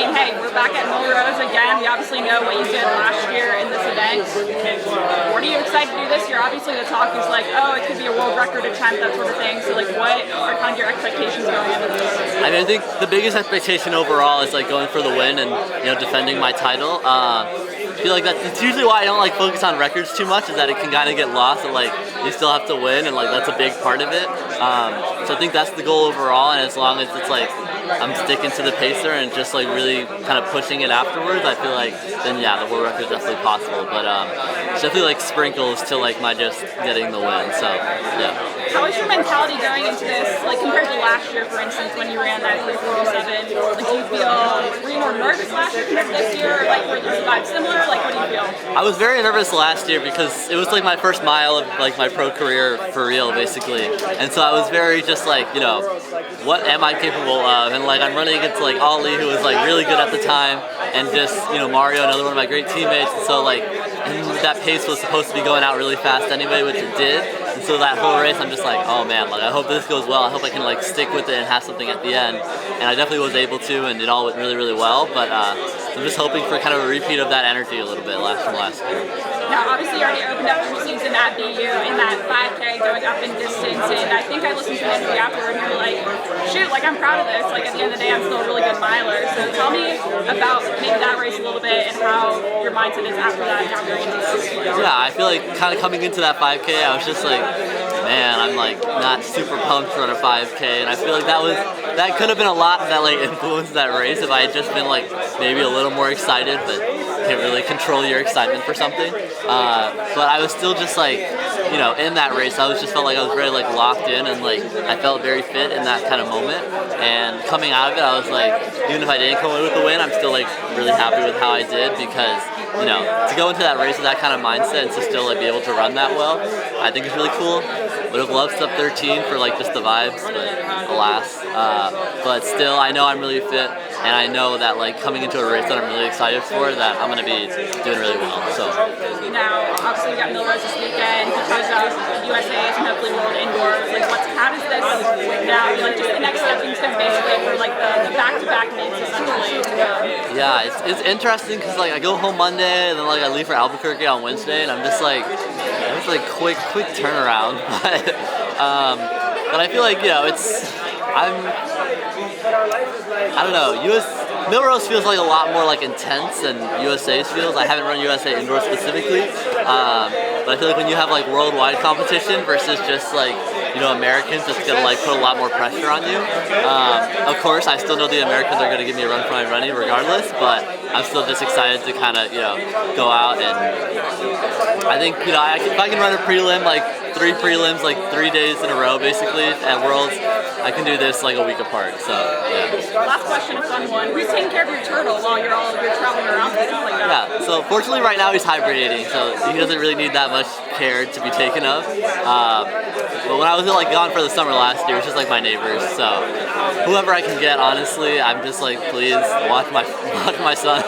mean, hey, we're back at Millrose again. We obviously know what you did last year in this event. What are you excited to do this year? Obviously, the talk is like, oh, it could be a world record attempt, that sort of thing. So, like, what are kind of your expectations going into this? I mean, I think the biggest expectation overall is like going for the win and defending my title. I feel like that's usually why I don't like focus on records too much, is that it can kind of get lost and like you still have to win, and like that's a big part of it. So I think that's the goal overall, and as long as it's like I'm sticking to the pacer and just like really kind of pushing it afterwards, I feel like then yeah, the world record is definitely possible. But it's definitely like sprinkles to like my just getting the win. So yeah. How is your mentality going into this, like compared to last year, for instance, when you ran that 3:47? Like, do you feel, were you more nervous last year compared to this year? Like, were the vibes similar? Like, what do you feel? I was very nervous last year because it was like my first mile of like my pro career for real, basically. And so I was very just like, what am I capable of? And like I'm running against like Ali, who was like really good at the time, and just Mario, another one of my great teammates. And so like, and that pace was supposed to be going out really fast anyway, which it did. And so that whole race, I'm just like, oh man, like I hope this goes well. I hope I can like stick with it and have something at the end. And I definitely was able to, and it all went really, really well. But I'm just hoping for kind of a repeat of that energy a little bit from last year. Now, obviously, you already opened up your season at BU in that 5K going up in distance, and I think I listened to the interview afterward, and you were like, shoot, like I'm proud of this. Like at the end of the day, I'm still a really good miler. So tell me about maybe that race a little bit and how your mindset is after that. Yeah, I feel like kind of coming into that 5K, I was just like, man, I'm like not super pumped to run a 5K, and I feel like that could have been a lot that like influenced that race if I had just been like maybe a little more excited, but can't really control your excitement for something. But I was still just like, in that race, I just felt like I was very like locked in, and like I felt very fit in that kind of moment. And coming out of it, I was like, even if I didn't come away with the win, I'm still like really happy with how I did, because to go into that race with that kind of mindset and to still like be able to run that well, I think is really cool. Would have loved sub 13 for like just the vibes, but alas. But still, I know I'm really fit, and I know that like coming into a race that I'm really excited for, that I'm gonna be doing really well. So now, obviously, we got Millrose this weekend because of USA's and hopefully World Indoors. Like, how does this now be like just the next stepping stone basically for like the back-to-back meets essentially? Yeah, it's interesting because like I go home Monday and then like I leave for Albuquerque on Wednesday, and I'm just like, it's like quick turnaround. But I feel like I don't know. Millrose feels like a lot more like intense than USA's feels. I haven't run USA Indoor specifically, but I feel like when you have like worldwide competition versus just like Americans, it's gonna like put a lot more pressure on you. Of course, I still know the Americans are gonna give me a run for my money regardless, but I'm still just excited to kind of go out, and I think if I can run a prelim, like 3 prelims like 3 days in a row basically at Worlds, I can do this like a week apart. So yeah. Last question, a fun one. Who's taking care of your turtle while you're traveling around and stuff like that? Yeah, so fortunately right now he's hibernating, so he doesn't really need that much care to be taken of. But when I was like gone for the summer last year, it was just like my neighbors. So whoever I can get, honestly, I'm just like, please watch my son.